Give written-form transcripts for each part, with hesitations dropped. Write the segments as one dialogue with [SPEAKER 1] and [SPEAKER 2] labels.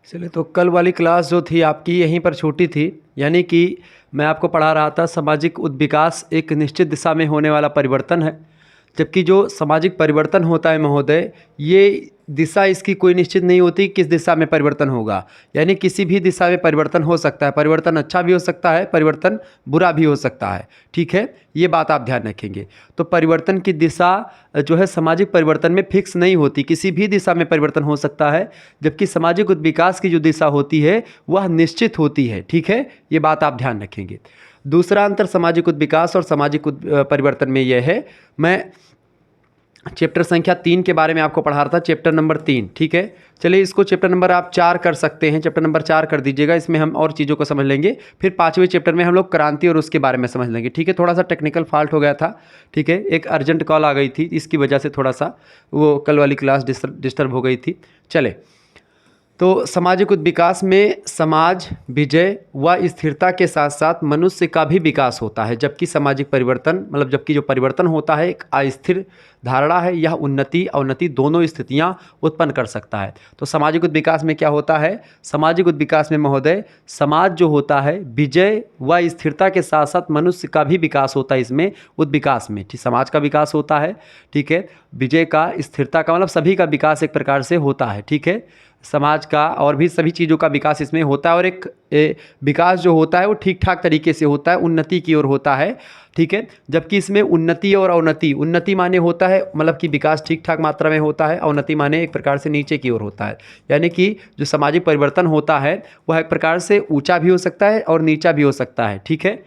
[SPEAKER 1] चलिए, तो कल वाली क्लास जो थी आपकी यहीं पर छूटी थी। यानी कि मैं आपको पढ़ा रहा था सामाजिक उद्विकास एक निश्चित दिशा में होने वाला परिवर्तन है। जबकि जो सामाजिक परिवर्तन होता है महोदय, ये दिशा इसकी कोई निश्चित नहीं होती किस दिशा में परिवर्तन होगा। यानी किसी भी दिशा में परिवर्तन हो सकता है। परिवर्तन अच्छा भी हो सकता है, परिवर्तन बुरा भी हो सकता है। ठीक है, ये बात आप ध्यान रखेंगे। तो परिवर्तन की दिशा जो है सामाजिक परिवर्तन में फिक्स नहीं होती, किसी भी दिशा में परिवर्तन हो सकता है। जबकि सामाजिक उद्विकास की जो दिशा होती है वह निश्चित होती है। ठीक है, ये बात आप ध्यान रखेंगे। दूसरा अंतर सामाजिक उद्विकास और सामाजिक परिवर्तन में यह है, मैं चैप्टर संख्या 3 के बारे में आपको पढ़ा रहा था, चैप्टर नंबर 3। ठीक है, चलिए इसको चैप्टर नंबर आप 4 कर सकते हैं, चैप्टर नंबर 4 कर दीजिएगा। इसमें हम और चीज़ों को समझ लेंगे। फिर 5वें चैप्टर में हम लोग क्रांति और उसके बारे में समझ लेंगे। ठीक है, थोड़ा सा टेक्निकल फॉल्ट हो गया था। ठीक है, एक अर्जेंट कॉल आ गई थी, इसकी वजह से थोड़ा सा वो कल वाली क्लास डिस्टर्ब हो गई थी। चले, तो सामाजिक उद्विकास में समाज विजय व स्थिरता के साथ साथ मनुष्य का भी विकास होता है। जबकि सामाजिक परिवर्तन जबकि जो परिवर्तन होता है एक अस्थिर धारणा है, यह उन्नति अवनति दोनों स्थितियां उत्पन्न कर सकता है। तो सामाजिक उद्विकास में क्या होता है, सामाजिक उद्विकास में महोदय समाज जो होता है विजय व स्थिरता के साथ साथ मनुष्य का भी विकास होता है। इसमें उद्विकास में ठीक समाज का विकास होता है। ठीक है, विजय का स्थिरता का सभी का विकास एक प्रकार से होता है। ठीक है, समाज का और भी सभी चीज़ों का विकास इसमें होता है। और एक विकास जो होता है वो ठीक ठाक तरीके से होता है, उन्नति की ओर होता है। ठीक है, जबकि इसमें उन्नति और अवनति, उन्नति माने होता है कि विकास ठीक ठाक मात्रा में होता है, अवनति माने एक प्रकार से नीचे की ओर होता है। यानी कि जो सामाजिक परिवर्तन होता है वह एक प्रकार से ऊंचा भी हो सकता है और नीचा भी हो सकता है। ठीक है,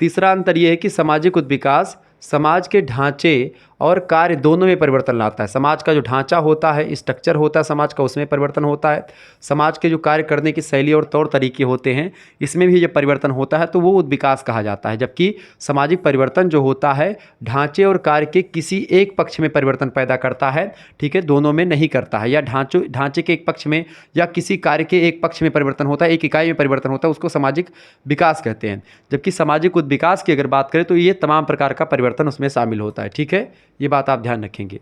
[SPEAKER 1] तीसरा अंतर यह है कि सामाजिक उद्विकास समाज के ढांचे और कार्य दोनों में परिवर्तन लाता है। समाज का जो ढांचा होता है, स्ट्रक्चर होता है समाज का, उसमें परिवर्तन होता है। समाज के जो कार्य करने की शैली और तौर तरीके होते हैं, इसमें भी जब परिवर्तन होता है तो वो उद्विकास कहा जाता है। जबकि सामाजिक परिवर्तन जो होता है ढांचे और कार्य के किसी एक पक्ष में परिवर्तन पैदा करता है। ठीक है, दोनों में नहीं करता है। या ढांचे के एक पक्ष में या किसी कार्य के एक पक्ष में परिवर्तन होता है, एक इकाई में परिवर्तन होता है, उसको सामाजिक विकास कहते हैं। जबकि सामाजिक उद्विकास की अगर बात करें तो ये तमाम प्रकार का परिवर्तन उसमें शामिल होता है। ठीक है, ये बात आप ध्यान रखेंगे।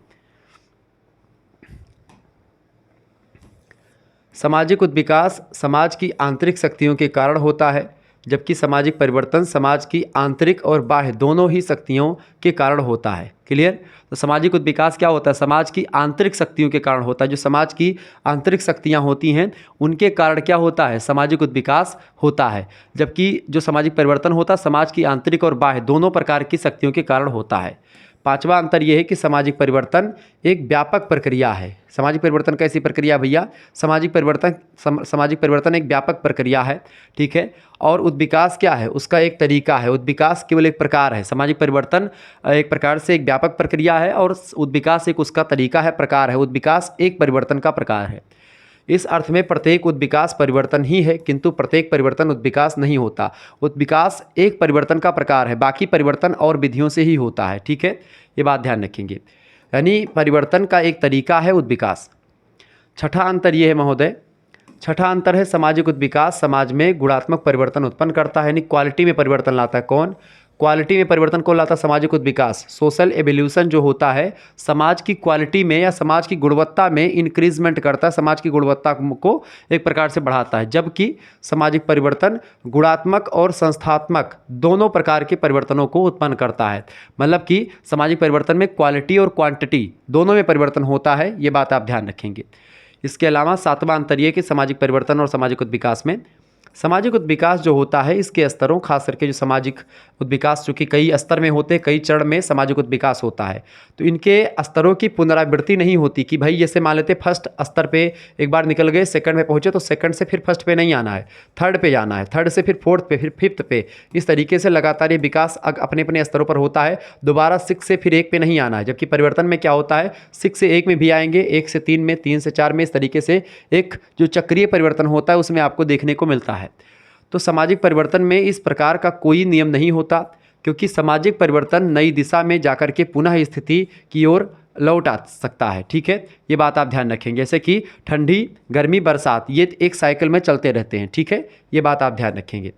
[SPEAKER 1] सामाजिक उद्विकास समाज की आंतरिक शक्तियों के कारण होता है, जबकि सामाजिक परिवर्तन समाज की आंतरिक और बाह्य दोनों ही शक्तियों के कारण होता है। क्लियर? तो सामाजिक उद्विकास क्या होता है, समाज की आंतरिक शक्तियों के कारण होता है। जो समाज की आंतरिक शक्तियां होती हैं उनके कारण क्या होता है, सामाजिक उद्विकास होता है। जबकि जो सामाजिक परिवर्तन होता है समाज की आंतरिक और बाह्य दोनों प्रकार की शक्तियों के कारण होता है। पांचवा अंतर यह है कि सामाजिक परिवर्तन एक व्यापक प्रक्रिया है। सामाजिक परिवर्तन कैसी प्रक्रिया भैया, सामाजिक परिवर्तन एक व्यापक प्रक्रिया है। ठीक है, और उद्विकास क्या है, उसका एक तरीका है। उद्विकास केवल एक प्रकार है, सामाजिक परिवर्तन एक प्रकार से एक व्यापक प्रक्रिया है और उद्विकास एक उसका तरीका है, प्रकार है। उद्विकास एक परिवर्तन का प्रकार है। इस अर्थ में प्रत्येक उद्विकास परिवर्तन ही है, किंतु प्रत्येक परिवर्तन उद्विकास नहीं होता। उद्विकास एक परिवर्तन का प्रकार है, बाकी परिवर्तन और विधियों से ही होता है। ठीक है, ये बात ध्यान रखेंगे। यानी परिवर्तन का एक तरीका है उद्विकास। छठा अंतर ये है महोदय, छठा अंतर है सामाजिक उद्विकास समाज में गुणात्मक परिवर्तन उत्पन्न करता है, यानी क्वालिटी में परिवर्तन लाता है। कौन? क्वालिटी में परिवर्तन को लाता सामाजिक उद्विकास। सोशल एवोल्यूशन जो होता है समाज की क्वालिटी में या समाज की गुणवत्ता में इंक्रीजमेंट करता है, समाज की गुणवत्ता को एक प्रकार से बढ़ाता है। जबकि सामाजिक परिवर्तन गुणात्मक और संस्थात्मक दोनों प्रकार के परिवर्तनों को उत्पन्न करता है। कि सामाजिक परिवर्तन में क्वालिटी और क्वांटिटी दोनों में परिवर्तन होता है, ये बात आप ध्यान रखेंगे। इसके अलावा सातवां अंतर ये कि सामाजिक परिवर्तन और सामाजिक उद्विकास में सामाजिक उद्विकास जो होता है इसके स्तरों, खास करके जो सामाजिक उद्विकास चूँकि कई स्तर में होते, कई चरण में सामाजिक उद्विकास होता है, तो इनके स्तरों की पुनरावृत्ति नहीं होती कि भाई जैसे मान लेते फर्स्ट स्तर पे एक बार निकल गए, सेकंड में पहुँचे तो सेकंड से फिर फर्स्ट पे नहीं आना है, थर्ड पे जाना है, थर्ड से फिर फोर्थ पे, फिर फिफ्थ पे। इस तरीके से लगातार ये विकास अपने अपने स्तरों पर होता है। दोबारा 6 से फिर 1 पे नहीं आना है। जबकि परिवर्तन में क्या होता है, 6 से 1 में भी आएंगे, 1 से 3 में, 3 से 4 में, इस तरीके से एक जो चक्रीय परिवर्तन होता है उसमें आपको देखने को मिलता है। तो सामाजिक परिवर्तन में इस प्रकार का कोई नियम नहीं होता, क्योंकि सामाजिक परिवर्तन नई दिशा में जाकर के पुनः स्थिति की ओर लौट आ सकता है। ठीक है, ये बात आप ध्यान रखेंगे। जैसे कि ठंडी, गर्मी, बरसात, ये एक साइकिल में चलते रहते हैं। ठीक है, ये बात आप ध्यान रखेंगे।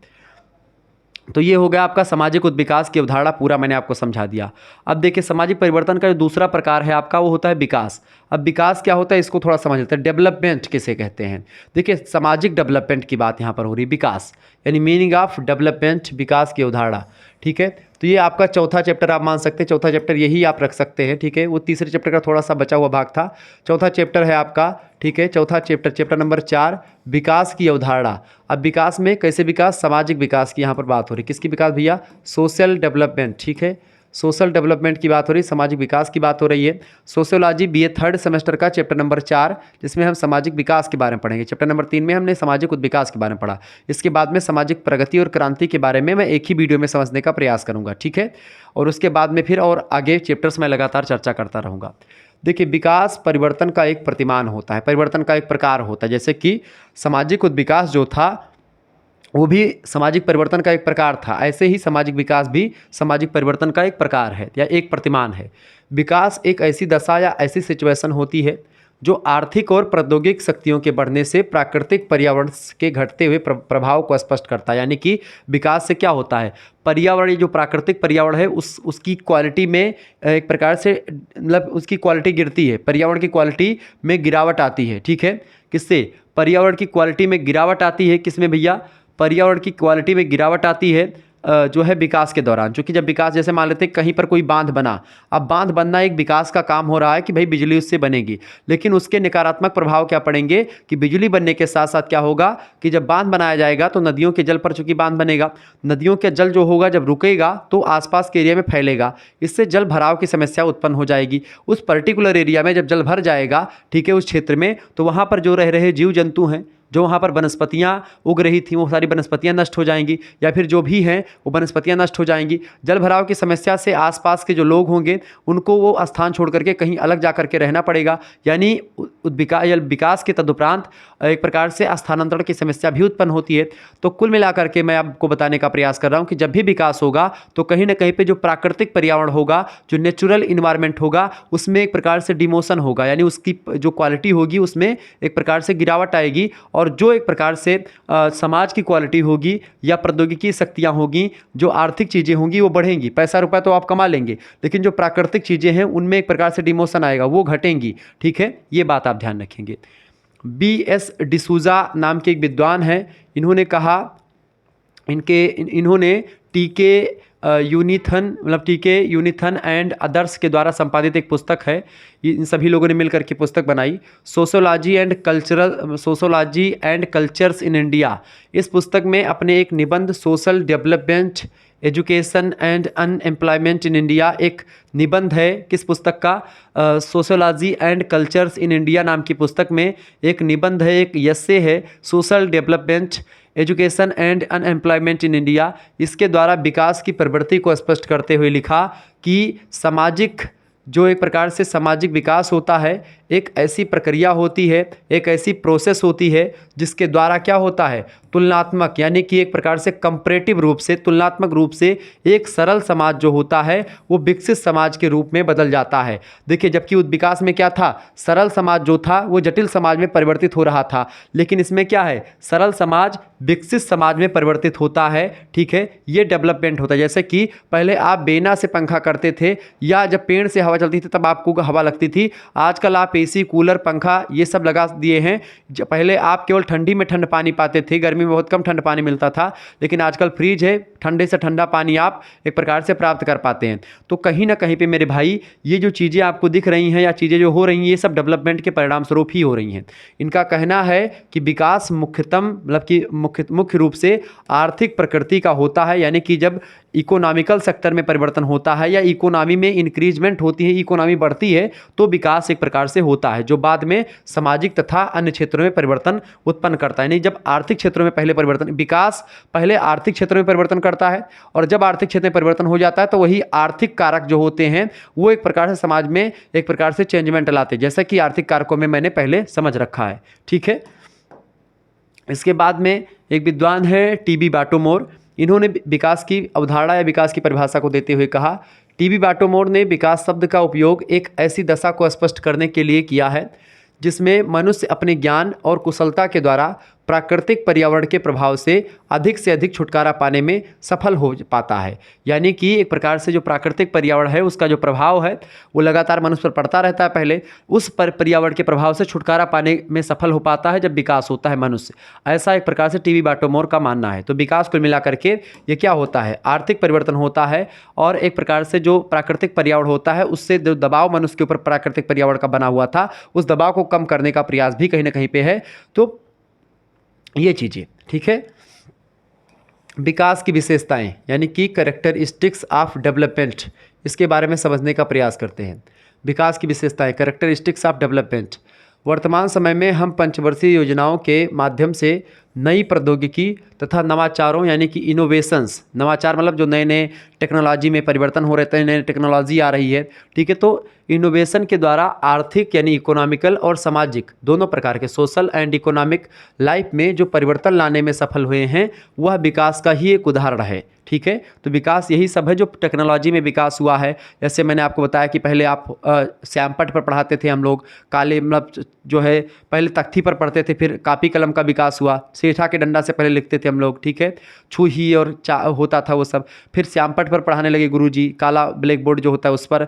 [SPEAKER 1] तो ये हो गया आपका सामाजिक उद्विकास की अवधारणा, पूरा मैंने आपको समझा दिया। अब देखिए सामाजिक परिवर्तन का जो दूसरा प्रकार है आपका, वो होता है विकास। अब विकास क्या होता है इसको थोड़ा समझ लेते हैं। डेवलपमेंट किसे कहते हैं? देखिए सामाजिक डेवलपमेंट की बात यहाँ पर हो रही है, विकास यानी मीनिंग ऑफ डेवलपमेंट, विकास की अवधारणा। ठीक है, तो ये आपका चौथा चैप्टर आप मान सकते हैं, चौथा चैप्टर यही आप रख सकते हैं। ठीक है, वो तीसरे चैप्टर का थोड़ा सा बचा हुआ भाग था, चौथा चैप्टर है आपका। ठीक है, चौथा चैप्टर, चैप्टर नंबर 4, विकास की अवधारणा। अब विकास में कैसे विकास? सामाजिक विकास की यहाँ पर बात हो रही है। किसकी विकास भैया? Social development. ठीक है, सोशल डेवलपमेंट की बात हो रही है, सामाजिक विकास की बात हो रही है। सोशियोलॉजी बीए थर्ड सेमेस्टर का चैप्टर नंबर 4, जिसमें हम सामाजिक विकास के बारे में पढ़ेंगे। चैप्टर नंबर 3 में हमने सामाजिक उद्विकास के बारे में पढ़ा। इसके बाद में सामाजिक प्रगति और क्रांति के बारे में मैं एक ही वीडियो में समझने का प्रयास करूंगा। ठीक है, और उसके बाद में फिर और आगे चैप्टर्स में लगातार चर्चा करता रहूँगा। देखिए विकास परिवर्तन का एक प्रतिमान होता है, परिवर्तन का एक प्रकार होता है। जैसे कि सामाजिक उद्विकास जो था वो भी सामाजिक परिवर्तन का एक प्रकार था, ऐसे ही सामाजिक विकास भी सामाजिक परिवर्तन का एक प्रकार है या एक प्रतिमान है। विकास एक ऐसी दशा या ऐसी सिचुएशन होती है जो आर्थिक और प्रौद्योगिक शक्तियों के बढ़ने से प्राकृतिक पर्यावरण के घटते हुए प्रभाव को स्पष्ट करता है। यानी कि विकास से क्या होता है, पर्यावरण, जो प्राकृतिक पर्यावरण है उसकी क्वालिटी में एक प्रकार से मतलब उसकी क्वालिटी गिरती है, पर्यावरण की क्वालिटी में गिरावट आती है। ठीक है, किससे? पर्यावरण की क्वालिटी में गिरावट आती है, किसमें भैया? पर्यावरण की क्वालिटी में गिरावट आती है जो है विकास के दौरान। क्योंकि जब विकास, जैसे मान लेते हैं कहीं पर कोई बांध बना, अब बांध बनना एक विकास का काम हो रहा है कि भाई बिजली उससे बनेगी, लेकिन उसके नकारात्मक प्रभाव क्या पड़ेंगे कि बिजली बनने के साथ साथ क्या होगा कि जब बांध बनाया जाएगा तो नदियों के जल पर चूंकि बांध बनेगा, नदियों के जल जो होगा जब रुकेगा तो आसपास के एरिया में फैलेगा, इससे जल भराव की समस्या उत्पन्न हो जाएगी। उस पर्टिकुलर एरिया में जब जल भर जाएगा, ठीक है, उस क्षेत्र में, तो वहाँ पर जो रह रहे जीव जंतु हैं, जो वहाँ पर वनस्पतियाँ उग रही थी, वो सारी वनस्पतियाँ नष्ट हो जाएंगी, या फिर जो भी हैं वो वनस्पतियाँ नष्ट हो जाएंगी। जल भराव की समस्या से आसपास के जो लोग होंगे उनको वो स्थान छोड़ करके कहीं अलग जा करके रहना पड़ेगा। यानी विकास के तदुपरांत एक प्रकार से स्थानांतरण की समस्या भी उत्पन्न होती है। तो कुल मिलाकर के मैं आपको बताने का प्रयास कर रहा हूँ कि जब भी विकास होगा तो कहीं ना कहीं पे जो प्राकृतिक पर्यावरण होगा, जो नेचुरल इन्वायरमेंट होगा, उसमें एक प्रकार से डिमोशन होगा, यानी उसकी जो क्वालिटी होगी उसमें एक प्रकार से गिरावट आएगी, और जो एक प्रकार से समाज की क्वालिटी होगी या प्रौद्योगिकी शक्तियाँ होगी, जो आर्थिक चीज़ें होंगी वो बढ़ेंगी। पैसा रुपया तो आप कमा लेंगे, लेकिन जो प्राकृतिक चीज़ें हैं उनमें एक प्रकार से डिमोशन आएगा, वो घटेंगी। ठीक है, ये बात आप ध्यान रखेंगे। B.S. डिसूजा नाम के एक विद्वान हैं, इन्होंने कहा, इन्होंने टीके यूनिथन एंड अदर्स के द्वारा संपादित एक पुस्तक है, इन सभी लोगों ने मिलकर के पुस्तक बनाई, sociology and cultures in India. इस पुस्तक में अपने एक निबंध social development, education and unemployment in India, एक निबंध है किस पुस्तक का? Sociology and cultures in India नाम की पुस्तक में एक निबंध है, एक यस्से है, social development, education and unemployment in India. इसके द्वारा विकास की प्रवृत्ति को स्पष्ट करते हुए लिखा कि सामाजिक, जो एक प्रकार से सामाजिक विकास होता है, एक ऐसी प्रक्रिया होती है, एक ऐसी प्रोसेस होती है जिसके द्वारा क्या होता है, तुलनात्मक, यानी कि एक प्रकार से कंपैरेटिव रूप से, तुलनात्मक रूप से एक सरल समाज जो होता है वो विकसित समाज के रूप में बदल जाता है। देखिए, जबकि विकास में क्या था, सरल समाज जो था वो जटिल समाज में परिवर्तित हो रहा था, लेकिन इसमें क्या है, सरल समाज विकसित समाज में परिवर्तित होता है। ठीक है, ये डेवलपमेंट होता है। जैसे कि पहले आप बेना से पंखा करते थे या जब पेड़ से हवा चलती थी तब आपको हवा लगती थी, आजकल आप एसी, कूलर, पंखा ये सब लगा दिए हैं। पहले आप केवल ठंडी में ठंड पानी पाते थे, गर्मी में बहुत कम ठंड पानी मिलता था, लेकिन आजकल फ्रिज है, ठंडे से ठंडा पानी आप एक प्रकार से प्राप्त कर पाते हैं। तो कहीं ना कहीं पे मेरे भाई ये जो चीज़ें आपको दिख रही हैं या चीज़ें जो हो रही हैं, ये सब डेवलपमेंट के परिणाम स्वरूप ही हो रही हैं। इनका कहना है कि विकास मुख्यतम मतलब कि मुख्य रूप से आर्थिक प्रकृति का होता है, यानी कि जब इकोनॉमिकल सेक्टर में परिवर्तन होता है या इकोनॉमी में इंक्रीजमेंट होती है, इकोनॉमी बढ़ती है, तो विकास एक प्रकार से होता है, जो बाद में सामाजिक तथा अन्य क्षेत्रों में परिवर्तन उत्पन्न करता है। नहीं, जब आर्थिक क्षेत्रों में पहले परिवर्तन, विकास पहले आर्थिक क्षेत्रों में परिवर्तन करता है, और जब आर्थिक क्षेत्र में परिवर्तन हो जाता है तो वही आर्थिक कारक जो होते हैं वो एक प्रकार से समाज में एक प्रकार से चेंजमेंट लाते हैं, जैसा कि आर्थिक कारकों में मैंने पहले समझ रखा है। ठीक है, इसके बाद में एक विद्वान है टीबी बाटोमोर, इन्होंने विकास की अवधारणा या विकास की परिभाषा को देते हुए कहा, टीबी बाटोमोर ने विकास शब्द का उपयोग एक ऐसी दशा को स्पष्ट करने के लिए किया है जिसमें मनुष्य अपने ज्ञान और कुशलता के द्वारा प्राकृतिक पर्यावरण के प्रभाव से अधिक छुटकारा पाने में सफल हो पाता है। यानी कि एक प्रकार से जो प्राकृतिक पर्यावरण है उसका जो प्रभाव है वो लगातार मनुष्य पर पड़ता रहता है, पहले उस पर्यावरण के प्रभाव से छुटकारा पाने में सफल हो पाता है जब विकास होता है मनुष्य। ऐसा एक प्रकार से टीवी बाटोमोर का मानना है। तो विकास को मिला करके ये क्या होता है, आर्थिक परिवर्तन होता है और एक प्रकार से जो प्राकृतिक पर्यावरण होता है उससे जो दबाव मनुष्य के ऊपर प्राकृतिक पर्यावरण का बना हुआ था उस दबाव को कम करने का प्रयास भी कहीं ना कहीं पे है। तो ये चीज़ें ठीक है। विकास की विशेषताएं यानी कि कैरेक्टरिस्टिक्स ऑफ डेवलपमेंट, इसके बारे में समझने का प्रयास करते हैं। विकास की विशेषताएं, कैरेक्टरिस्टिक्स ऑफ डेवलपमेंट। वर्तमान समय में हम पंचवर्षीय योजनाओं के माध्यम से नई प्रौद्योगिकी तथा नवाचारों यानी कि इनोवेशंस, नवाचार मतलब जो नए नए टेक्नोलॉजी में परिवर्तन हो रहे थे, नई टेक्नोलॉजी आ रही है, ठीक है। तो इनोवेशन के द्वारा आर्थिक यानी इकोनॉमिकल और सामाजिक दोनों प्रकार के सोशल एंड इकोनॉमिक लाइफ में जो परिवर्तन लाने में सफल हुए हैं वह विकास का ही एक उदाहरण है, ठीक है। तो विकास यही सब है जो टेक्नोलॉजी में विकास हुआ है। जैसे मैंने आपको बताया कि पहले आप श्यामपट्ट पर पढ़ाते थे हम लोग, काले मतलब जो है पहले तख्ती पर पढ़ते थे, फिर कापी कलम का विकास हुआ, सेठा के डंडा से पहले लिखते थे हम लोग, ठीक है, छुही और होता था वो सब। फिर श्यामपट्ट पर पढ़ाने लगे गुरुजी, काला ब्लैक बोर्ड जो होता है उस पर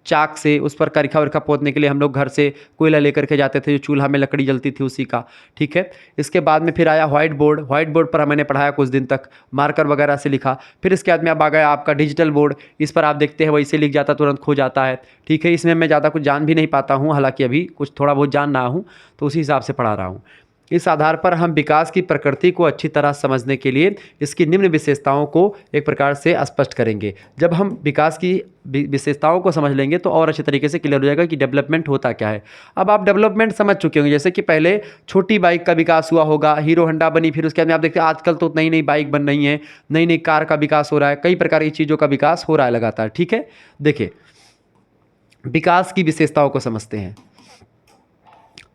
[SPEAKER 1] चाक से उस पर करिखा वरिखा पोतने के लिए हम लोग घर से कोयला लेकर के जाते थे, जो चूल्हा में लकड़ी जलती थी उसी का, ठीक है। इसके बाद में फिर आया व्हाइट बोर्ड, व्हाइट बोर्ड पर मैंने पढ़ाया कुछ दिन तक, मार्कर वगैरह से लिखा। फिर इसके बाद में अब आ गया आपका डिजिटल बोर्ड, इस पर आप देखते हैं वैसे लिख जाता तुरंत खो जाता है, ठीक है। इसमें मैं ज़्यादा कुछ जान भी नहीं पाता हूँ, हालांकि अभी कुछ थोड़ा बहुत जान रहा हूँ तो उसी हिसाब से पढ़ा रहा हूँ। इस आधार पर हम विकास की प्रकृति को अच्छी तरह समझने के लिए इसकी निम्न विशेषताओं को एक प्रकार से स्पष्ट करेंगे। जब हम विकास की विशेषताओं को समझ लेंगे तो और अच्छे तरीके से क्लियर हो जाएगा कि डेवलपमेंट होता क्या है। अब आप डेवलपमेंट समझ चुके होंगे, जैसे कि पहले छोटी बाइक का विकास हुआ होगा, हीरो होंडा बनी, फिर उसके बाद में आप देखते हैं आजकल तो नई नई बाइक बन रही हैं, नई नई कार का विकास हो रहा है, कई प्रकार की चीज़ों का विकास हो रहा है लगातार, ठीक है। देखिए विकास की विशेषताओं को समझते हैं।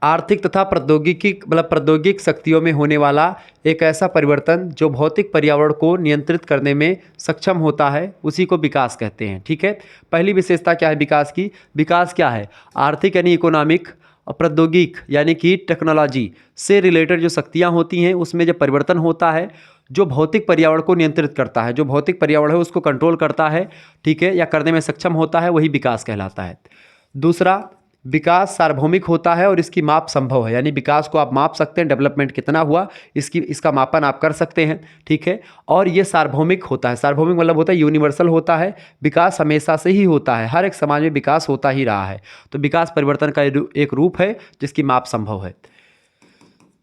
[SPEAKER 1] आर्थिक तथा प्रौद्योगिक शक्तियों में होने वाला एक ऐसा परिवर्तन जो भौतिक पर्यावरण को नियंत्रित करने में सक्षम होता है उसी को विकास कहते हैं, ठीक है। पहली विशेषता क्या है विकास की, विकास क्या है, आर्थिक यानी इकोनॉमिक, प्रौद्योगिक यानी कि टेक्नोलॉजी से रिलेटेड जो शक्तियाँ होती हैं उसमें जब परिवर्तन होता है जो भौतिक पर्यावरण को नियंत्रित करता है, जो भौतिक पर्यावरण है उसको कंट्रोल करता है, ठीक है, या करने में सक्षम होता है, वही विकास कहलाता है। दूसरा, विकास सार्वभौमिक होता है और इसकी माप संभव है, यानी विकास को आप माप सकते हैं, डेवलपमेंट कितना हुआ इसका मापन आप कर सकते हैं, ठीक है। और ये सार्वभौमिक होता है, सार्वभौमिक मतलब होता है यूनिवर्सल होता है, विकास हमेशा से ही होता है, हर एक समाज में विकास होता ही रहा है। तो विकास परिवर्तन का एक रूप है जिसकी माप संभव है।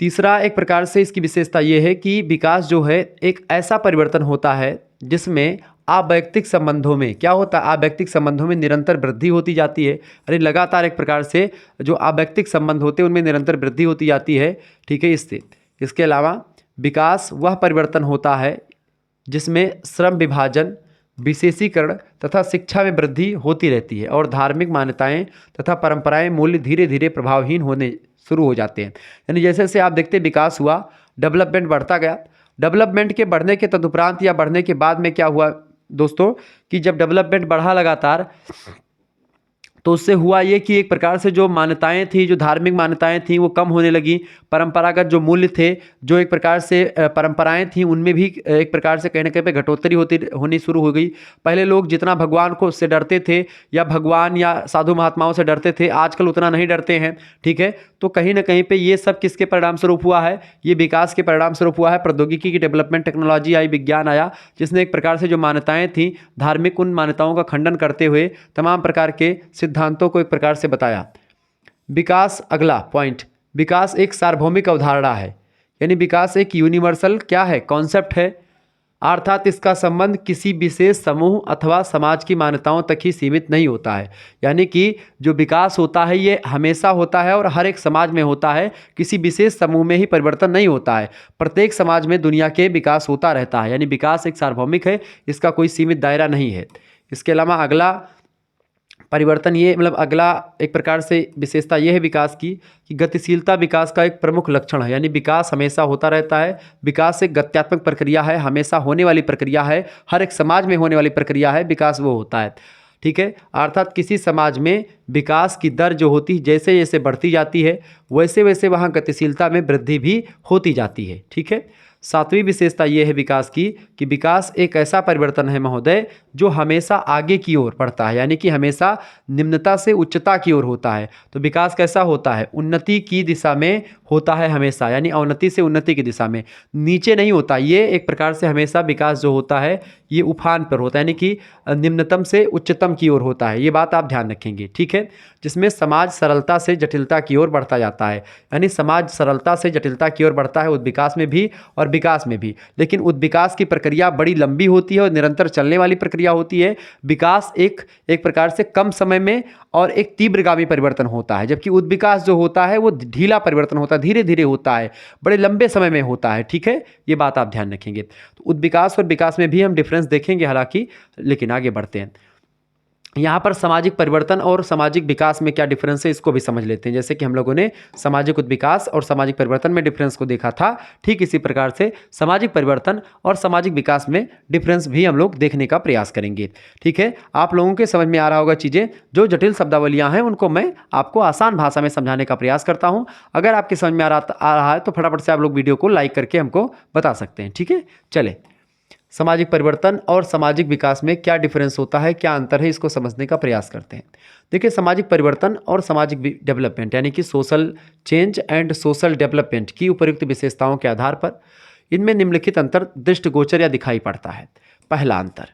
[SPEAKER 1] तीसरा, एक प्रकार से इसकी विशेषता ये है कि विकास जो है एक ऐसा परिवर्तन होता है जिसमें आवैयक्तिक संबंधों में क्या होता है, आवैयक्तिक संबंधों में निरंतर वृद्धि होती जाती है, अरे लगातार एक प्रकार से जो आवैयक्तिक संबंध होते हैं उनमें निरंतर वृद्धि होती जाती है, ठीक है। इसके अलावा विकास वह परिवर्तन होता है जिसमें श्रम विभाजन, विशेषीकरण तथा शिक्षा में वृद्धि होती रहती है और धार्मिक मान्यताएं तथा परंपराएं मूल्य धीरे धीरे प्रभावहीन होने शुरू हो जाते हैं। यानी जैसे जैसे आप देखते विकास हुआ, डेवलपमेंट बढ़ता गया, डेवलपमेंट के बढ़ने के तदुपरांत या बढ़ने के बाद में क्या हुआ दोस्तों कि जब डेवलपमेंट बढ़ा लगातार तो उससे हुआ ये कि एक प्रकार से जो मान्यताएं थी, जो धार्मिक मान्यताएं थी वो कम होने लगी, परंपरागत जो मूल्य थे, जो एक प्रकार से परंपराएं थी उनमें भी एक प्रकार से कहीं ना कहीं पे घटोत्तरी होनी शुरू हो गई। पहले लोग जितना भगवान को से डरते थे या भगवान या साधु महात्माओं से डरते थे, आजकल उतना नहीं डरते हैं, ठीक है। तो कहीं ना कहीं पे ये सब किसके परिणाम स्वरूप हुआ है, ये विकास के परिणाम स्वरूप हुआ है। प्रौद्योगिकी की डेवलपमेंट, टेक्नोलॉजी आई, विज्ञान आया, जिसने एक प्रकार से जो मान्यताएं थी धार्मिक, उन मान्यताओं का खंडन करते हुए तमाम प्रकार के सिद्धांतों को एक प्रकार से बताया। विकास, अगला पॉइंट, विकास एक सार्वभौमिक अवधारणा है, यानी विकास एक यूनिवर्सल क्या है, कॉन्सेप्ट है, अर्थात इसका संबंध किसी विशेष समूह अथवा समाज की मान्यताओं तक ही सीमित नहीं होता है। यानी कि जो विकास होता है ये हमेशा होता है और हर एक समाज में होता है, किसी विशेष समूह में ही परिवर्तन नहीं होता है, प्रत्येक समाज में दुनिया के विकास होता रहता है। यानी विकास एक सार्वभौमिक है, इसका कोई सीमित दायरा नहीं है। इसके अलावा अगला परिवर्तन ये मतलब अगला एक प्रकार से विशेषता ये है विकास की कि गतिशीलता विकास का एक प्रमुख लक्षण है। यानी विकास हमेशा होता रहता है, विकास एक गत्यात्मक प्रक्रिया है, हमेशा होने वाली प्रक्रिया है, हर एक समाज में होने वाली प्रक्रिया है, विकास वो होता है, ठीक है। अर्थात किसी समाज में विकास की दर जो होती है जैसे जैसे बढ़ती जाती है वैसे वैसे वहाँ गतिशीलता में वृद्धि भी होती जाती है, ठीक है। सातवीं विशेषता ये है विकास की कि विकास एक ऐसा परिवर्तन है महोदय जो हमेशा आगे की ओर बढ़ता है, यानी कि हमेशा निम्नता से उच्चता की ओर होता है। तो विकास कैसा होता है? उन्नति की दिशा में होता है हमेशा, यानी अवनति से उन्नति की दिशा में, नीचे नहीं होता। ये एक प्रकार से हमेशा विकास जो होता है ये उफान पर होता है, यानी कि निम्नतम से उच्चतम की ओर होता है। ये बात आप ध्यान रखेंगे, ठीक है। जिसमें समाज सरलता से जटिलता की ओर बढ़ता जाता है, यानी समाज सरलता से जटिलता की ओर बढ़ता है उद्विकास में भी और विकास में भी। लेकिन उद्विकास की प्रक्रिया बड़ी लंबी होती है और निरंतर चलने वाली प्रक्रिया होती है। विकास एक प्रकार से कम समय में और एक तीव्रगामी परिवर्तन होता है, जबकि उद्विकास जो होता है वो ढीला परिवर्तन होता है, धीरे धीरे होता है, बड़े लंबे समय में होता है, ठीक है। ये बात आप ध्यान रखेंगे। तो उद्विकास और विकास में भी हम डिफरेंस देखेंगे हालांकि, लेकिन आगे बढ़ते हैं। यहाँ पर सामाजिक परिवर्तन और सामाजिक विकास में क्या डिफरेंस है इसको भी समझ लेते हैं। जैसे कि हम लोगों ने सामाजिक उद्विकास और सामाजिक परिवर्तन में डिफरेंस को देखा था, ठीक इसी प्रकार से सामाजिक परिवर्तन और सामाजिक विकास में डिफरेंस भी हम लोग देखने का प्रयास करेंगे, ठीक है। आप लोगों के समझ में आ रहा होगा चीज़ें, जो जटिल शब्दावलियाँ हैं उनको मैं आपको आसान भाषा में समझाने का प्रयास करता हूँ। अगर आपके समझ में आ रहा है तो फटाफट से आप लोग वीडियो को लाइक करके हमको बता सकते हैं, ठीक है। चले, सामाजिक परिवर्तन और सामाजिक विकास में क्या डिफरेंस होता है, क्या अंतर है, इसको समझने का प्रयास करते हैं। देखिए, सामाजिक परिवर्तन और सामाजिक डेवलपमेंट यानी कि social change and social development की उपयुक्त विशेषताओं के आधार पर इनमें निम्नलिखित अंतर दृष्टिगोचर या दिखाई पड़ता है। पहला अंतर,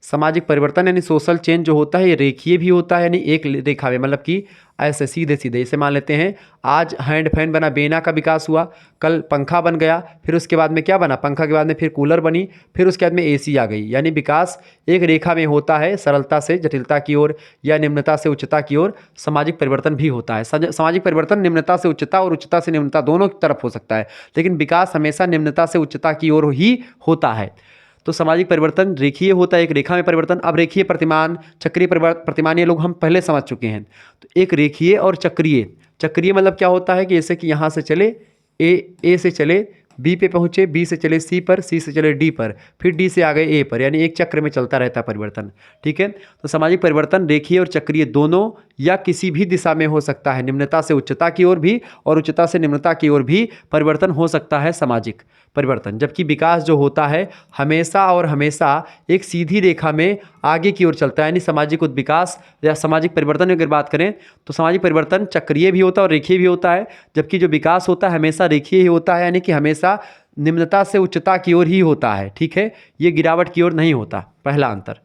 [SPEAKER 1] सामाजिक परिवर्तन यानी सोशल चेंज जो होता है ये रेखीय भी होता है, यानी एक रेखा में, मतलब कि ऐसे सीधे सीधे। इसे मान लेते हैं आज हैंड फैन बना, बेना का विकास हुआ, कल पंखा बन गया, फिर उसके बाद में क्या बना, पंखा के बाद में फिर कूलर बनी, फिर उसके बाद में एसी आ गई। यानी विकास एक रेखा में होता है, सरलता से जटिलता की ओर या निम्नता से उच्चता की ओर। सामाजिक परिवर्तन भी होता है। सामाजिक परिवर्तन निम्नता से उच्चता और उच्चता से निम्नता दोनों की तरफ हो सकता है, लेकिन विकास हमेशा निम्नता से उच्चता की ओर ही होता है। तो सामाजिक परिवर्तन रेखीय होता है, एक रेखा में परिवर्तन। अब रेखीय प्रतिमान, चक्रीय प्रतिमान ये लोग हम पहले समझ चुके हैं। तो एक रेखीय और चक्रीय, चक्रीय मतलब क्या होता है कि जैसे कि यहाँ से चले ए से चले बी पे पहुँचे, बी से चले सी पर, सी से चले डी पर, फिर डी से आ गए ए पर, यानी एक चक्र में चलता रहता है परिवर्तन, ठीक है। तो सामाजिक परिवर्तन रेखीय और चक्रीय दोनों या किसी भी दिशा में हो सकता है, निम्नता से उच्चता की ओर भी और उच्चता से निम्नता की ओर भी परिवर्तन हो सकता है सामाजिक परिवर्तन। जबकि विकास जो होता है हमेशा और हमेशा एक सीधी रेखा में आगे की ओर चलता है, यानी सामाजिक विकास या सामाजिक परिवर्तन अगर बात करें तो सामाजिक परिवर्तन चक्रीय भी होता है और रेखीय भी होता है, जबकि जो विकास होता है हमेशा रेखीय ही होता है, यानी कि हमेशा निम्नता से उच्चता की ओर ही होता है, ठीक है। ये गिरावट की ओर नहीं होता, पहला अंतर।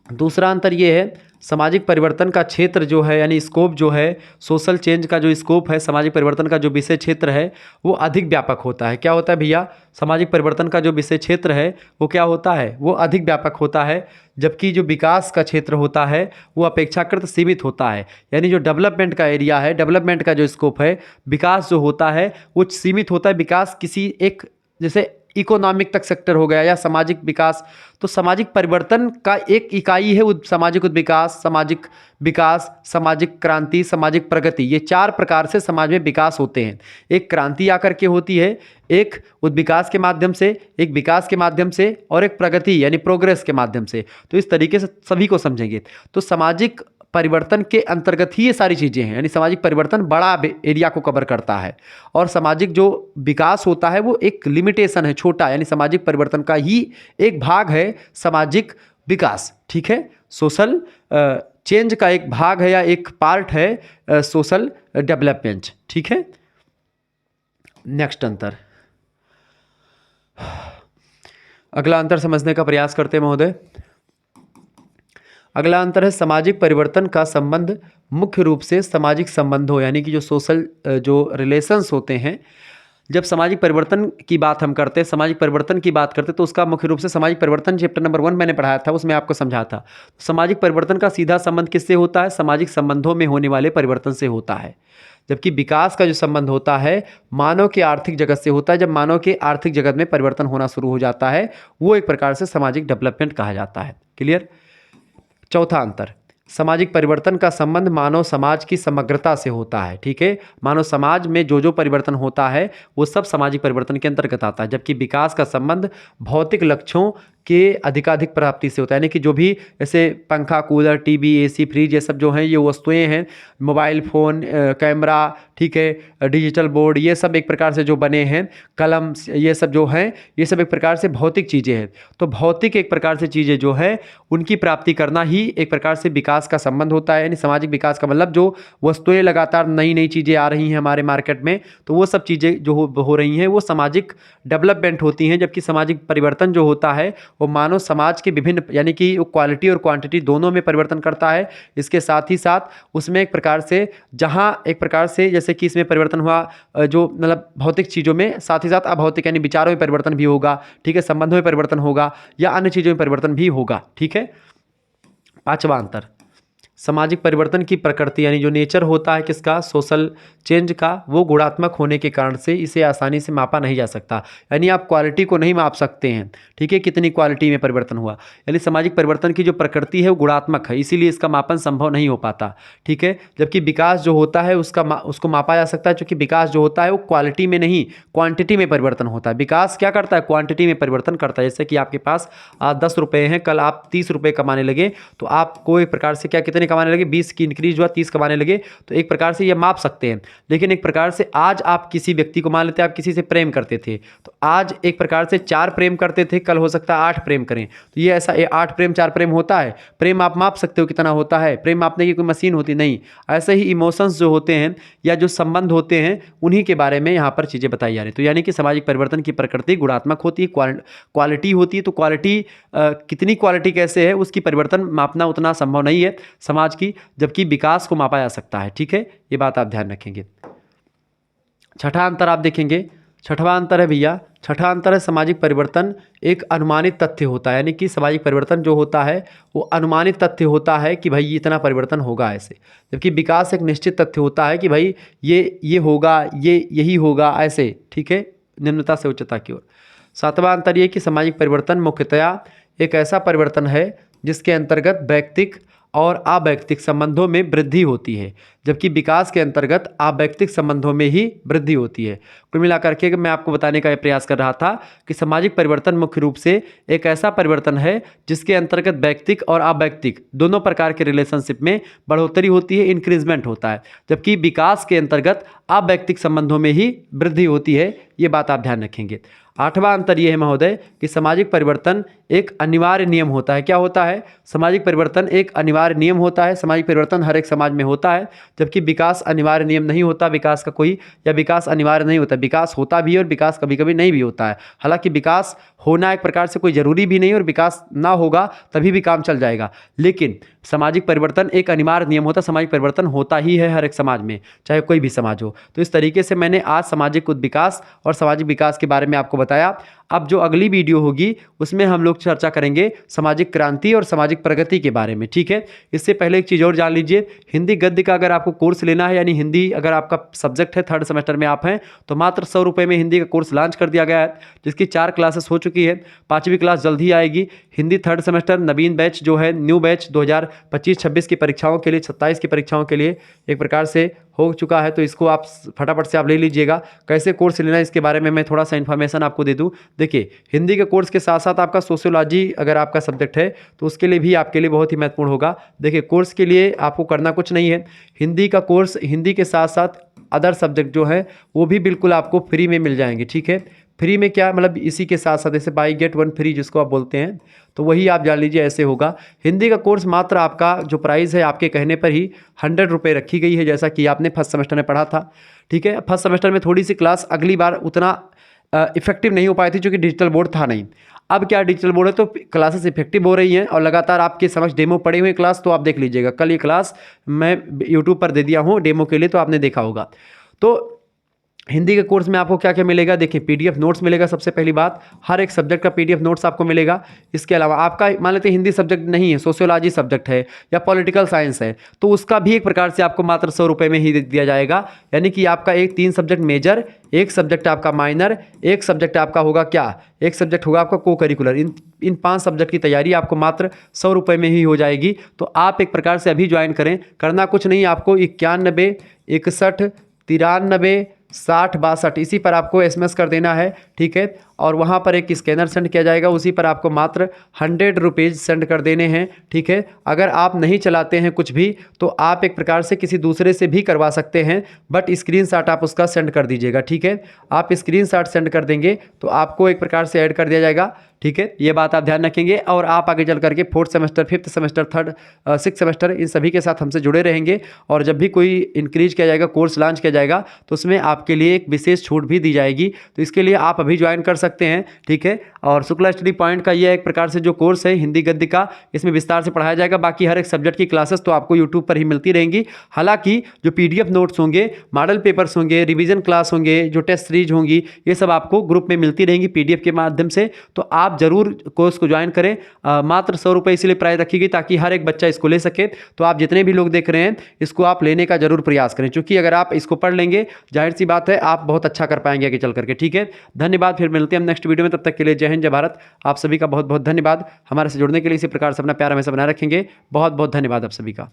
[SPEAKER 1] दूसरा अंतर ये है, सामाजिक परिवर्तन का क्षेत्र जो है, यानी स्कोप जो है, सोशल चेंज का जो स्कोप है, सामाजिक परिवर्तन का जो विषय क्षेत्र है वो अधिक व्यापक होता है। क्या होता है भैया, सामाजिक परिवर्तन का जो विषय क्षेत्र है वो क्या होता है, वो अधिक व्यापक होता है, जबकि जो विकास का क्षेत्र होता है वो अपेक्षाकृत सीमित होता है। यानी जो डेवलपमेंट का एरिया है, डेवलपमेंट का जो स्कोप है, विकास जो होता है वो सीमित होता है। विकास किसी एक, जैसे इकोनॉमिक तक सेक्टर हो गया या सामाजिक विकास, तो सामाजिक परिवर्तन का एक इकाई है सामाजिक विकास, सामाजिक विकास, सामाजिक क्रांति, सामाजिक प्रगति। ये चार प्रकार से समाज में विकास होते हैं। एक क्रांति आकर के होती है, एक उद्विकास के माध्यम से, एक विकास के माध्यम से, और एक प्रगति यानी प्रोग्रेस के माध्यम से। तो इस तरीके से सभी को समझेंगे। तो सामाजिक परिवर्तन के अंतर्गत ही ये सारी चीज़ें हैं, यानी सामाजिक परिवर्तन बड़ा एरिया को कवर करता है, और सामाजिक जो विकास होता है वो एक लिमिटेशन है, छोटा, यानी सामाजिक परिवर्तन का ही एक भाग है सामाजिक विकास, ठीक है। सोशल चेंज का एक भाग है या एक पार्ट है सोशल डेवलपमेंट, ठीक है। नेक्स्ट अंतर, अगला अंतर समझने का प्रयास करते हैं महोदय। अगला अंतर है सामाजिक परिवर्तन का संबंध मुख्य रूप से सामाजिक संबंधों, यानी कि जो सोशल जो रिलेशंस होते हैं। जब सामाजिक परिवर्तन की बात हम करते हैं, सामाजिक परिवर्तन की बात करते हैं, तो उसका मुख्य रूप से सामाजिक परिवर्तन चैप्टर नंबर 1 मैंने पढ़ाया था, उसमें आपको समझा था। सामाजिक परिवर्तन का सीधा संबंध किससे होता है, सामाजिक संबंधों में होने वाले परिवर्तन से होता है। जबकि विकास का जो संबंध होता है मानव के आर्थिक जगत से होता है। जब मानव के आर्थिक जगत में परिवर्तन होना शुरू हो जाता है वो एक प्रकार से सामाजिक डेवलपमेंट कहा जाता है। क्लियर। चौथा अंतर, सामाजिक परिवर्तन का संबंध मानव समाज की समग्रता से होता है, ठीक है। मानव समाज में जो परिवर्तन होता है वो सब सामाजिक परिवर्तन के अंतर्गत आता है। जबकि विकास का संबंध भौतिक लक्ष्यों के अधिकाधिक प्राप्ति से होता है। यानी कि जो भी जैसे पंखा, कूलर, टीवी, एसी, फ्रिज, ये सब जो हैं ये वस्तुएं हैं, मोबाइल फ़ोन, कैमरा, ठीक है, डिजिटल बोर्ड, ये सब एक प्रकार से जो बने हैं, कलम, ये सब जो हैं ये सब एक प्रकार से भौतिक चीज़ें हैं। तो भौतिक एक प्रकार से चीज़ें जो है उनकी प्राप्ति करना ही एक प्रकार से विकास का संबंध होता है। यानी सामाजिक विकास का मतलब जो वस्तुएं लगातार नई नई चीज़ें आ रही हैं हमारे मार्केट में, तो वो सब चीज़ें जो हो रही हैं वो सामाजिक डेवलपमेंट होती हैं। जबकि सामाजिक परिवर्तन जो होता है वो मानव समाज के विभिन्न, यानी कि वो क्वालिटी और क्वांटिटी दोनों में परिवर्तन करता है। इसके साथ ही साथ उसमें एक प्रकार से जहाँ एक प्रकार से जैसे कि इसमें परिवर्तन हुआ जो मतलब भौतिक चीज़ों में, साथ ही साथ अभौतिक यानी विचारों में परिवर्तन भी होगा, ठीक है, संबंधों में परिवर्तन होगा या अन्य चीज़ों में परिवर्तन भी होगा, ठीक है। पांचवा अंतर, सामाजिक परिवर्तन की प्रकृति यानी जो नेचर होता है किसका, सोशल चेंज का, वो गुणात्मक होने के कारण से इसे आसानी से मापा नहीं जा सकता। यानी आप क्वालिटी को नहीं माप सकते हैं, ठीक है, कितनी क्वालिटी में परिवर्तन हुआ। यानी सामाजिक परिवर्तन की जो प्रकृति है वो गुणात्मक है, इसीलिए इसका मापन संभव नहीं हो पाता, ठीक है। जबकि विकास जो होता है उसको मापा जा सकता है, क्योंकि विकास जो होता है वो क्वालिटी में नहीं क्वांटिटी में परिवर्तन होता है। विकास क्या करता है, क्वांटिटी में परिवर्तन करता है। जैसे कि आपके पास आज 10 रुपये हैं, कल आप 30 रुपये कमाने लगे, तो आपको एक प्रकार से क्या कितने कमाने लगे, 20 की इंक्रीज हुआ, 30 कमाने लगे, तो एक प्रकार से ये माप सकते हैं। लेकिन एक प्रकार से आज आप किसी व्यक्ति को मान लेते हैं, आप किसी से प्रेम करते थे, तो आज एक प्रकार से 4 प्रेम करते थे, कल हो सकता है 8 प्रेम करें, तो ये ऐसा 8 प्रेम 4 प्रेम होता है। प्रेम आप माप सकते हो कितना होता है, प्रेम मापने की कोई मशीन होती नहीं। ऐसे ही इमोशंस जो होते हैं या जो संबंध होते हैं उन्हीं के बारे में यहाँ पर चीज़ें बताई जा रही हैं। तो यानी कि सामाजिक परिवर्तन की प्रकृति गुणात्मक होती है, क्वालिटी होती है। तो क्वालिटी कितनी क्वालिटी कैसे है उसकी परिवर्तन मापना उतना संभव नहीं है समाज की, जबकि विकास को मापा जा सकता है, ठीक है, ये बात आप ध्यान रखेंगे। छठा अंतर आप देखेंगे, छठवां अंतर है भैया, छठा अंतर है सामाजिक परिवर्तन एक अनुमानित तथ्य होता है। यानी कि सामाजिक परिवर्तन जो होता है वो अनुमानित तथ्य होता है कि भाई इतना परिवर्तन होगा ऐसे, जबकि विकास एक निश्चित तथ्य होता है कि भाई ये होगा, यही होगा ऐसे, ठीक है, निम्नता से उच्चता की ओर। सातवां अंतर ये कि सामाजिक परिवर्तन मुख्यतया एक ऐसा परिवर्तन है जिसके अंतर्गत वैयक्तिक और आवैयक्तिक संबंधों में वृद्धि होती है, जबकि विकास के अंतर्गत आवैयक्तिक संबंधों में ही वृद्धि होती है। कुल मिलाकर के मैं आपको बताने का प्रयास कर रहा था कि सामाजिक परिवर्तन मुख्य रूप से एक ऐसा परिवर्तन है जिसके अंतर्गत वैयक्तिक और आवैयक्तिक दोनों प्रकार के रिलेशनशिप में बढ़ोतरी होती है, इंक्रीजमेंट होता है, जबकि विकास के अंतर्गत आवैयक्तिक संबंधों में ही वृद्धि होती है। ये बात आप ध्यान रखेंगे। आठवां अंतर यह है महोदय कि सामाजिक परिवर्तन एक अनिवार्य नियम होता है। क्या होता है, सामाजिक परिवर्तन एक अनिवार्य नियम होता है। सामाजिक परिवर्तन हर एक समाज में होता है, जबकि विकास अनिवार्य नियम नहीं होता। विकास का कोई या विकास अनिवार्य नहीं होता, विकास होता भी है और विकास कभी कभी नहीं भी होता है। हालांकि विकास होना एक प्रकार से कोई ज़रूरी भी नहीं और विकास ना होगा तभी भी काम चल जाएगा, लेकिन सामाजिक परिवर्तन एक अनिवार्य नियम होता है। सामाजिक परिवर्तन होता ही है हर एक समाज में, चाहे कोई भी समाज हो। तो इस तरीके से मैंने आज सामाजिक विकास और सामाजिक विकास के बारे में आपको बताया। अब जो अगली वीडियो होगी उसमें हम लोग चर्चा करेंगे सामाजिक क्रांति और सामाजिक प्रगति के बारे में, ठीक है। इससे पहले एक चीज़ और जान लीजिए, हिंदी गद्य का अगर आपको कोर्स लेना है, यानी हिंदी अगर आपका सब्जेक्ट है, 3rd सेमेस्टर में आप हैं, तो मात्र 100 रुपये में हिंदी का कोर्स लॉन्च कर दिया गया है, जिसकी 4 क्लासेस हो चुकी है। 5वीं क्लास जल्द ही आएगी। हिंदी 3rd सेमेस्टर नवीन बैच जो है, न्यू बैच 2025-26 की परीक्षाओं के लिए, 27 की परीक्षाओं के लिए एक प्रकार से हो चुका है। तो इसको आप फटाफट से आप ले लीजिएगा। कैसे कोर्स लेना है इसके बारे में मैं थोड़ा सा इन्फॉर्मेशन आपको दे दूं। देखिए, हिंदी के कोर्स के साथ साथ आपका सोशियोलॉजी अगर आपका सब्जेक्ट है तो उसके लिए भी आपके लिए बहुत ही महत्वपूर्ण होगा। देखिए, कोर्स के लिए आपको करना कुछ नहीं है, हिंदी का कोर्स, हिंदी के साथ साथ अदर सब्जेक्ट जो है वो भी बिल्कुल आपको फ्री में मिल जाएंगे, ठीक है। फ्री में क्या मतलब, इसी के साथ साथ जैसे बाई गेट 1 फ्री जिसको आप बोलते हैं, तो वही आप जान लीजिए ऐसे होगा। हिंदी का कोर्स मात्र आपका जो प्राइस है आपके कहने पर ही 100 रुपये रखी गई है, जैसा कि आपने 1st सेमेस्टर में पढ़ा था, ठीक है। 1st सेमेस्टर में थोड़ी सी क्लास अगली बार उतना इफेक्टिव नहीं हो पाई थी क्योंकि डिजिटल बोर्ड था नहीं। अब क्या डिजिटल बोर्ड है तो क्लासेस इफेक्टिव हो रही हैं और लगातार आपके समक्ष डेमो पड़े हुए क्लास, तो आप देख लीजिएगा। कल ये क्लास मैं यूट्यूब पर दे दिया हूँ डेमो के लिए, तो आपने देखा होगा। तो हिंदी के कोर्स में आपको क्या क्या मिलेगा, देखिए पीडीएफ नोट्स मिलेगा। सबसे पहली बात, हर एक सब्जेक्ट का पीडीएफ नोट्स आपको मिलेगा। इसके अलावा आपका मान लेते हैं हिंदी सब्जेक्ट नहीं है, सोशियोलॉजी सब्जेक्ट है या पॉलिटिकल साइंस है, तो उसका भी एक प्रकार से आपको मात्र 100 रुपये में ही दिया जाएगा। यानी कि आपका 3 सब्जेक्ट मेजर, 1 सब्जेक्ट आपका माइनर, 1 सब्जेक्ट आपका होगा क्या, 1 सब्जेक्ट होगा आपका को करिकुलर। इन 5 सब्जेक्ट की तैयारी आपको मात्र 100 रुपये में ही हो जाएगी। तो आप एक प्रकार से अभी ज्वाइन करें। करना कुछ नहीं, आपको 91 61 93 60 62 इसी पर आपको SMS कर देना है, ठीक है। और वहाँ पर एक स्कैनर सेंड किया जाएगा, उसी पर आपको मात्र 100 रुपीज़ सेंड कर देने हैं। ठीक है, अगर आप नहीं चलाते हैं कुछ भी तो आप एक प्रकार से किसी दूसरे से भी करवा सकते हैं, बट स्क्रीनशॉट आप उसका सेंड कर दीजिएगा। ठीक है, आप स्क्रीनशॉट सेंड कर देंगे तो आपको एक प्रकार से ऐड कर दिया जाएगा। ठीक है, ये बात आप ध्यान रखेंगे और आप आगे चल करके 4th semester, 5th semester, 6th semester इन सभी के साथ हमसे जुड़े रहेंगे। और जब भी कोई इंक्रीज किया जाएगा, कोर्स लॉन्च किया जाएगा, तो उसमें आपके लिए एक विशेष छूट भी दी जाएगी। तो इसके लिए आप अभी ज्वाइन कर सकते हैं। ठीक है, और शुक्ला स्टडी पॉइंट का यह एक प्रकार से जो कोर्स है हिंदी गद्य का, इसमें विस्तार से पढ़ाया जाएगा। बाकी हर एक सब्जेक्ट की क्लासेस तो आपको यूट्यूब पर ही मिलती रहेंगी। हालांकि जो PDF नोट्स होंगे, मॉडल पेपर्स होंगे, रिवीजन क्लास होंगे, जो टेस्ट सीरीज होंगी, ये सब आपको ग्रुप में मिलती रहेंगी PDF के माध्यम से। तो आप जरूर कोर्स को ज्वाइन करें। मात्र 100 रुपये इसलिए प्राइस रखी गई ताकि हर एक बच्चा इसको ले सके। तो आप जितने भी लोग देख रहे हैं इसको आप लेने का जरूर प्रयास करें, क्योंकि अगर आप इसको पढ़ लेंगे, जाहिर सी बात है आप बहुत अच्छा कर पाएंगे आगे चल करके। ठीक है, धन्यवाद। फिर मिलते हैं हम नेक्स्ट वीडियो में, तब तक के लिए जय हिंद, जय भारत। आप सभी का बहुत बहुत धन्यवाद। हमारे से जुड़ने के लिए इसी प्रकार से अपना प्यार हमेशा बनाए रखेंगे। बहुत बहुत धन्यवाद आप सभी का।